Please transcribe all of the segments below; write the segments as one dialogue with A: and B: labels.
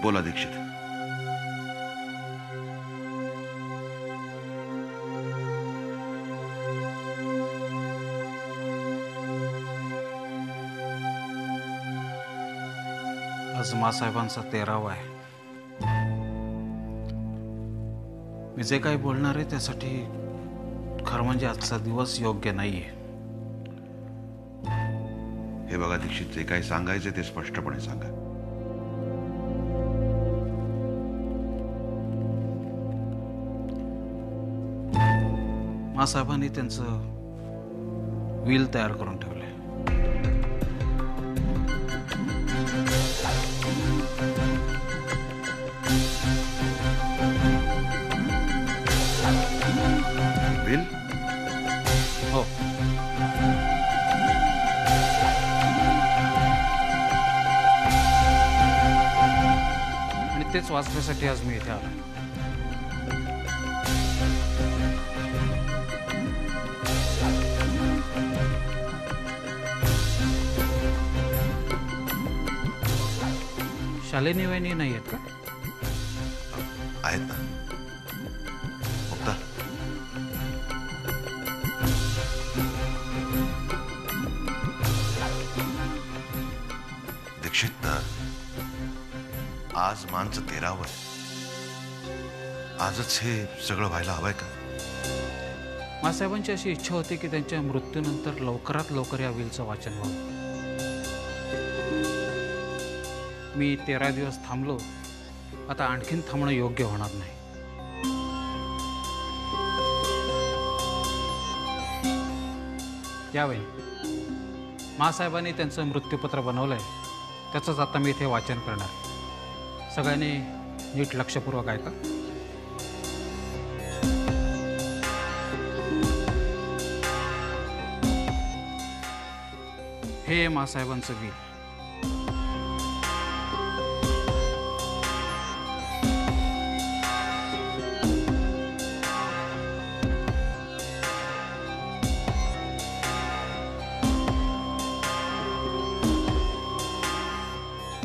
A: बोला दीक्षित.
B: आज मासाहेबांचा 13वा आहे. मी जे काही बोलणार आहे त्यासाठी खरं म्हणजे आजचा दिवस योग्य नाहीये.
A: हे बघा दीक्षित, जे काही सांगायचे ते स्पष्टपणे सांगा.
B: मासाहेबांनी त्यांचं व्हील तयार करून ठेवलं.
A: व्हील?
B: हो. आणि तेच वाचण्यासाठी आज मी इथे आलो. शालिनी वहिनी नाही आहेत का?
A: आहेत ना. मुक्ता, दीक्षित, आज मानचं 13वं आहे. आजच हे सगळं व्हायला हवंय का?
B: मासाहेबांची अशी इच्छा होती की त्यांच्या मृत्यूनंतर लवकरात लवकर या व्हीलचं वाचन व्हावं. मी 13 दिवस थांबलो. आता आणखीन थांबणं योग्य होणार नाही. यावेळी मासाहेबांनी त्यांचं मृत्यूपत्र बनवलंय, त्याचंच आता मी इथे वाचन करणार. सगळ्यांनी नीट लक्षपूर्वक ऐका. हे मासाहेबांचं व्हील.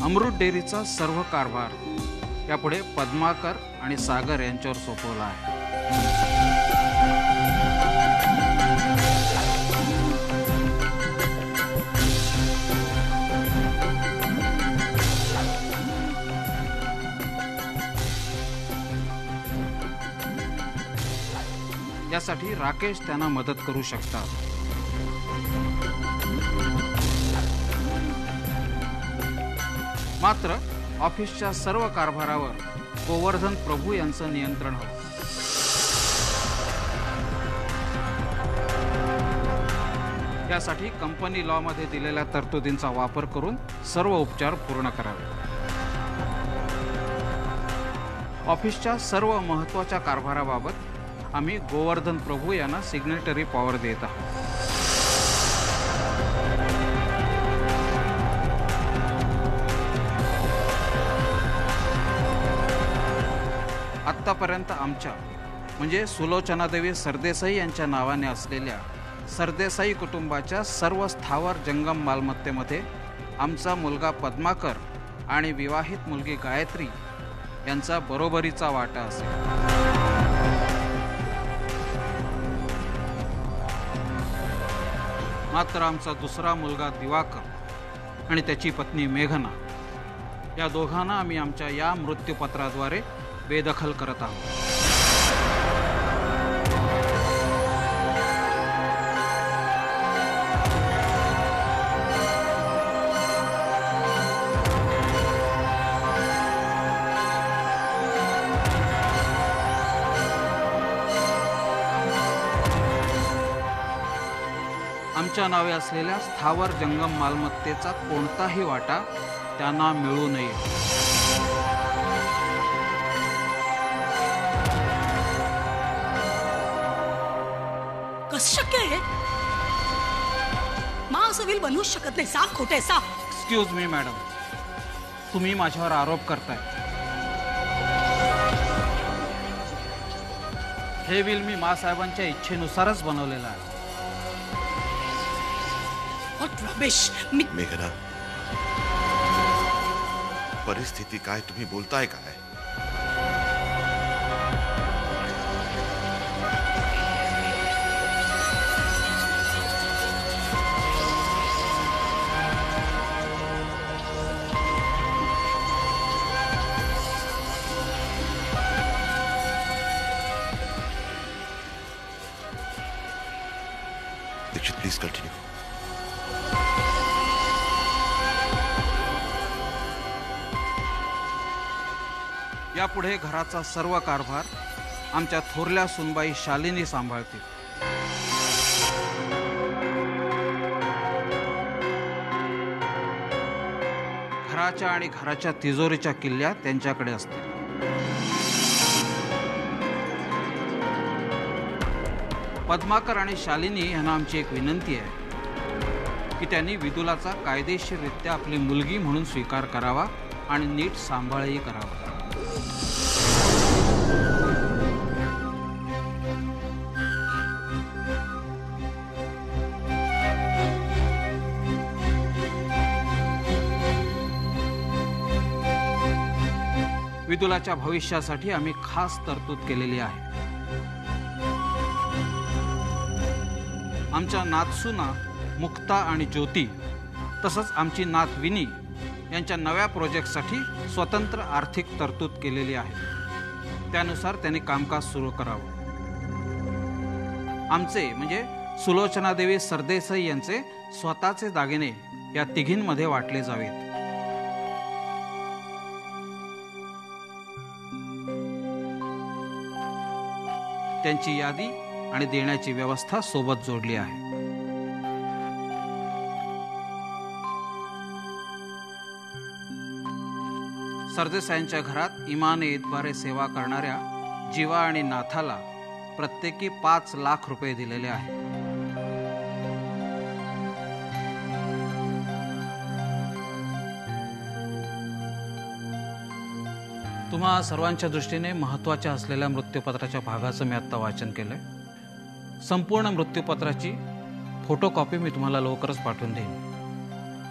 B: अमृत डेअरीचा सर्व कारभार यापुढे पद्माकर आणि सागर यांच्यावर सोपवला आहे. यासाठी राकेश त्यांना मदत करू शकतात. मात्र ऑफिसच्या सर्व कारभारावर गोवर्धन प्रभू यांचं नियंत्रण हवं. यासाठी कंपनी लॉमध्ये दिलेल्या तरतुदींचा वापर करून सर्व उपचार पूर्ण करावे. ऑफिसच्या सर्व महत्त्वाच्या कारभाराबाबत आम्ही गोवर्धन प्रभू यांना सिग्नेटरी पॉवर देत आहोत. आत्तापर्यंत आमच्या म्हणजे सुलोचनादेवी सरदेसाई यांच्या नावाने असलेल्या सरदेसाई कुटुंबाच्या सर्व स्थावर जंगम मालमत्तेमध्ये आमचा मुलगा पद्माकर आणि विवाहित मुलगी गायत्री यांचा बरोबरीचा वाटा असेल. मात्र आमचा दुसरा मुलगा दिवाकर आणि त्याची पत्नी मेघना या दोघांना आम्ही आमच्या या मृत्यूपत्राद्वारे बेदखल करत आहोत. आमच्या नावे असलेल्या स्थावर जंगम मालमत्तेचा कोणताही वाटा त्यांना मिळू नये.
C: कसं शक्य आहे? मा असं व्हील बनवूच शकत नाही. साफ खोटे, साफ.
B: एक्सक्यूज मी मॅडम, तुम्ही माझ्यावर आरोप करताय. हे व्हील मी मासाहेबांच्या इच्छेनुसारच बनवलेलं आहे.
C: What rubbish.
A: मेघना, परिस्थिती काय, तुम्ही बोलताय काय? Dixit, please continue.
B: यापुढे घराचा सर्व कारभार आमच्या थोरल्या सुनबाई शालिनी सांभाळतील. घराच्या आणि घराच्या तिजोरीच्या किल्ल्या त्यांच्याकडे असतील. पद्माकर आणि शालिनी यांना आमची एक विनंती आहे की त्यांनी विदुलाचा कायदेशीररित्या आपली मुलगी म्हणून स्वीकार करावा आणि नीट सांभाळही करावा. विदुलाच्या भविष्यासाठी आम्ही खास तरतूद केलेली आहे. आमच्या नातसूना मुक्ता आणि ज्योती तसंच आमची नात विनी यांच्या नव्या प्रोजेक्टसाठी स्वतंत्र आर्थिक तरतूद केलेली आहे. त्यानुसार त्यांनी कामकाज सुरू करावं. आमचे म्हणजे सुलोचनादेवी सरदेसाई यांचे स्वतःचे दागिने या तिघींमध्ये वाटले जावेत. त्यांची यादी आणि देण्याची व्यवस्था सोबत जोडली आहे. सरदेसाईंच्या घरात इमाने इतबारे सेवा करणाऱ्या जीवा आणि नाथाला प्रत्येकी 5 लाख रुपये दिलेले आहेत. तुम्हा सर्वांच्या दृष्टीने महत्त्वाच्या असलेल्या मृत्यूपत्राच्या भागाचं मी आत्ता वाचन केलंय. संपूर्ण मृत्यूपत्राची फोटोकॉपी मी तुम्हाला लवकरच पाठवून देईन.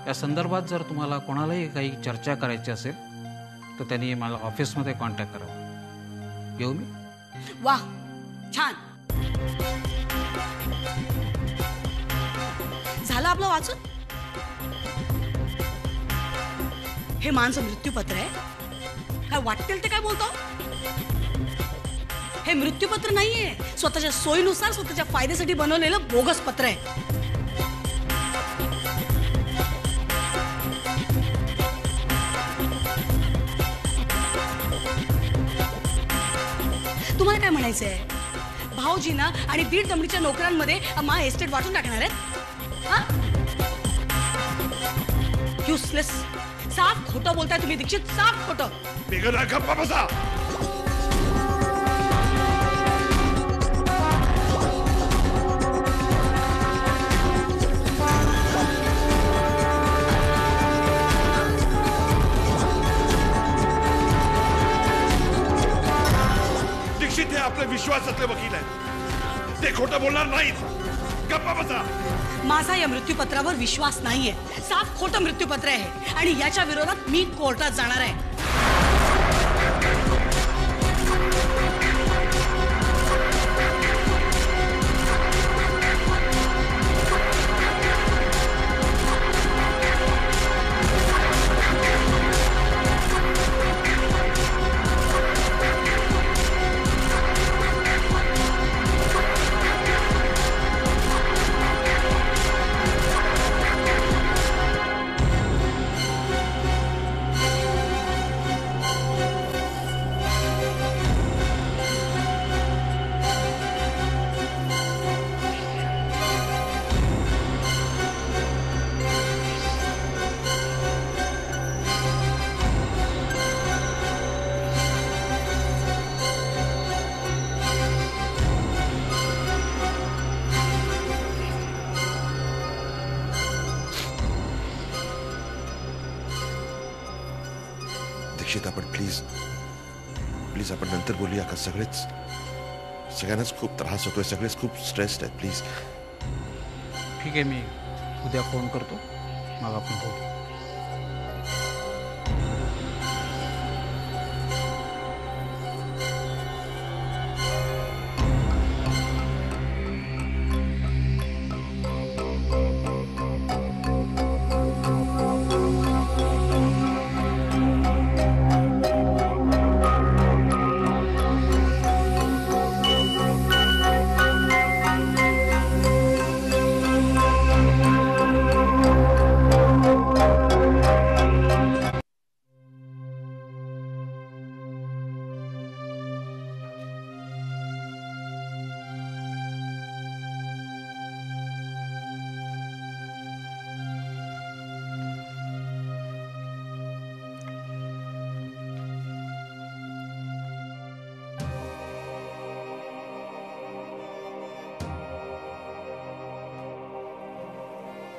B: या संदर्भात जर तुम्हाला कोणालाही काही चर्चा करायची असेल तर त्यांनी मला ऑफिसमध्ये कॉन्टॅक्ट करावा. येऊ मी?
C: वाह, छान झालं आपलं वाचून. हे माणसं मृत्यूपत्र आहे काय? वाटेल ते काय बोलतो? हे मृत्यूपत्र नाहीये, स्वतःच्या सोयीनुसार स्वतःच्या फायद्यासाठी बनवलेलं बोगस पत्र आहे. तुम्हाला काय म्हणायचंय? भाऊजींना आणि 1.5 दमडीच्या नोकरांमध्ये मा एस्टेट वाटून टाकणार आहेत? युसलेस. साफ खोटं बोलताय तुम्ही दीक्षित, साफ खोटं.
A: गप्पा बसा. दीक्षित हे आपले विश्वासातले वकील आहेत, ते खोटं बोलणार नाहीत. गप्पा बसा.
C: माझा या मृत्यूपत्रावर विश्वास नाहीये. साफ खोटं मृत्यूपत्र आहे आणि याच्या विरोधात मी कोर्टात जाणार आहे.
A: दीक्षित, आपण प्लीज आपण नंतर बोलूया का? सगळ्यांनाच खूप त्रास होतोय, सगळेच खूप स्ट्रेस्ड आहेत. प्लीज.
B: ठीक आहे, मी उद्या फोन करतो, मग आपण बोलू.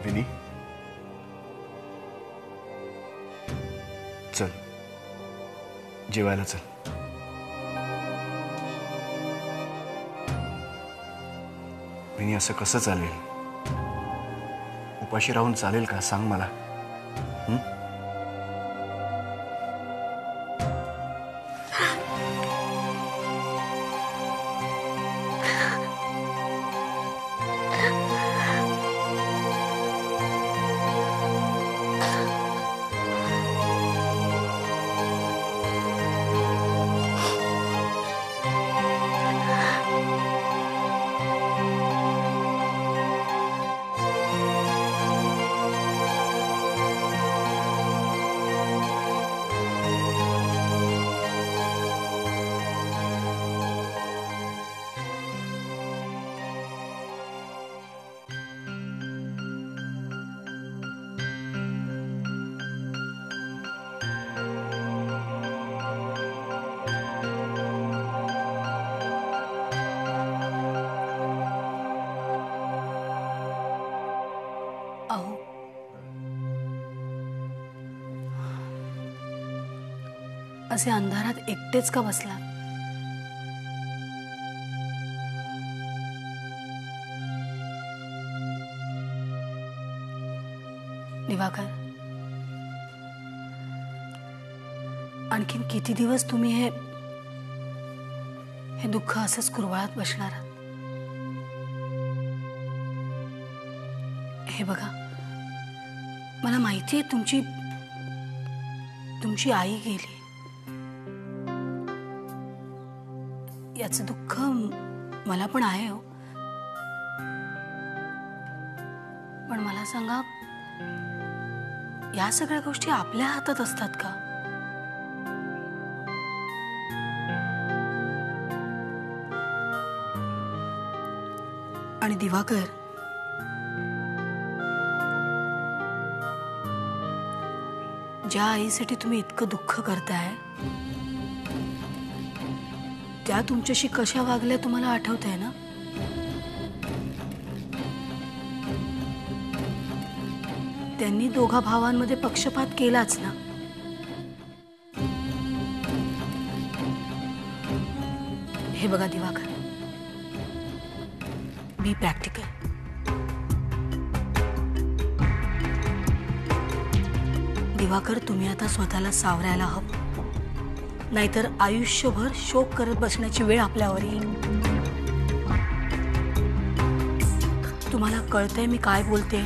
D: विनी, चल जेवायला चल. विनी, असं कसं चालेल? उपाशी राहून चालेल का? सांग मला.
C: अहो, असे अंधारात एकटेच का बसला? दिवाकर, आणखीन किती दिवस तुम्ही हे दुःख असंच कुरवाळत बसणार आहात? हे बघा, मला माहिती आहे तुमची आई गेली. याचं दुःख मला पण आहे हो. पण मला सांगा, या सगळ्या गोष्टी आपल्या हातात असतात का? आणि दिवाकर, ज्या आईसाठी तुम्ही इतकं दुःख करताय, त्या तुमच्याशी कशा वागल्या तुम्हाला आठवतंय ना? त्यांनी दोघा भावांमध्ये पक्षपात केलाच ना. हे बघा दिवाकर, बी प्रॅक्टिकल. दिवाकर, तुम्ही आता स्वतःला सावरायला हवं, नाहीतर आयुष्यभर शोक करत बसण्याची वेळ आपल्यावर येईल. तुम्हाला कळतंय मी काय बोलते?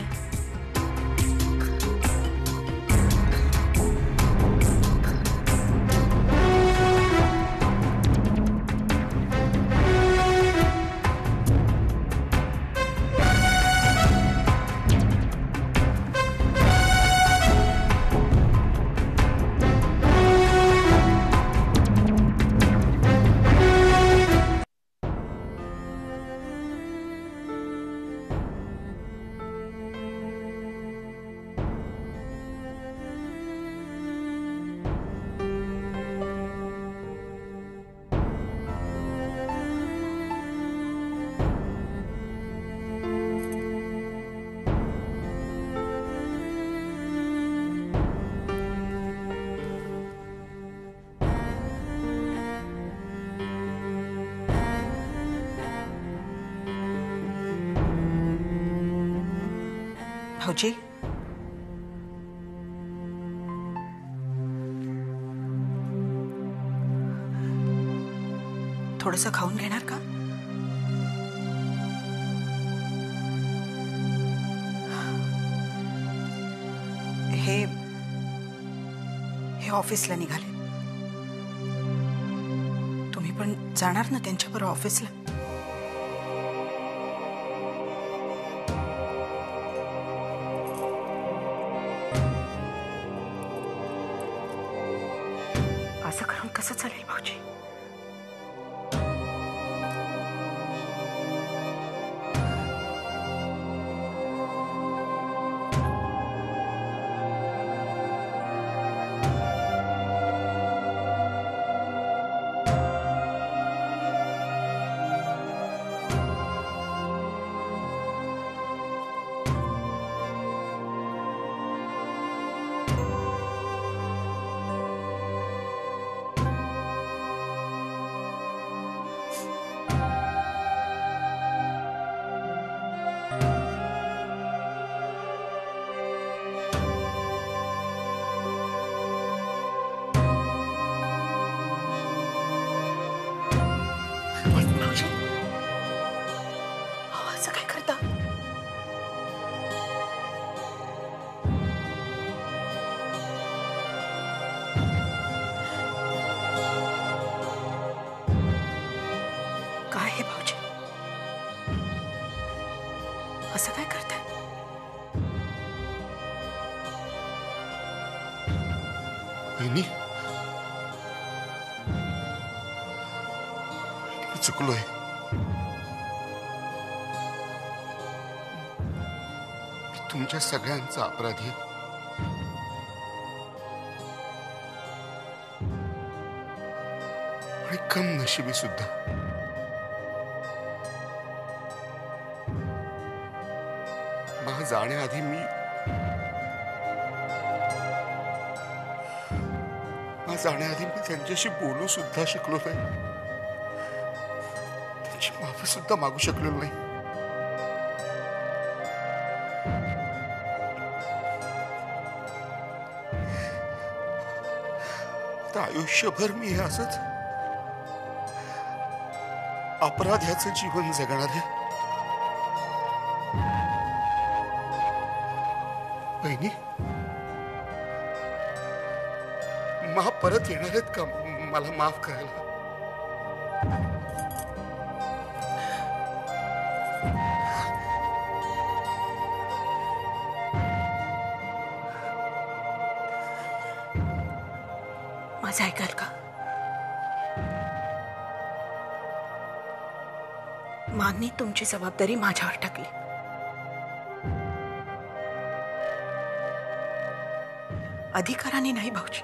E: भाऊजी, थोडंसं खाऊन घेणार का? हे ऑफिसला निघाले. तुम्ही पण जाणार ना त्यांच्याबरोबर ऑफिसला? असं करून कसं चालेल भाऊजी?
F: चुकलोय. मी तुमच्या सगळ्यांचा अपराधी आहे. आणि कम नशिबी सुद्धा. मला जाण्याआधी मी त्यांच्याशी बोलू सुद्धा शकलो नाही. त्यांची माफी सुद्धा मागू शकलो नाही. तर आयुष्यभर मी हे असंच अपराध्याचं जीवन जगणार आहे. बहिणी, परत येणार आहेत का मला माफ करायला?
E: माझं ऐकाल का? मानी तुमची जबाबदारी माझ्यावर टाकली. अधिकाराने नाही भाऊजी,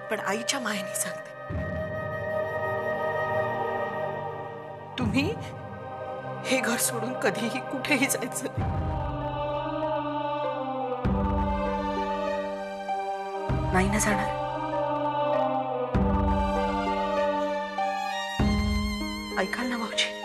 E: पण आईच्या मायेने सांगते. तुम्ही हे घर सोडून कधीही कुठेही जायचं नाही ना? जाणार? ऐकाल ना भाऊजी?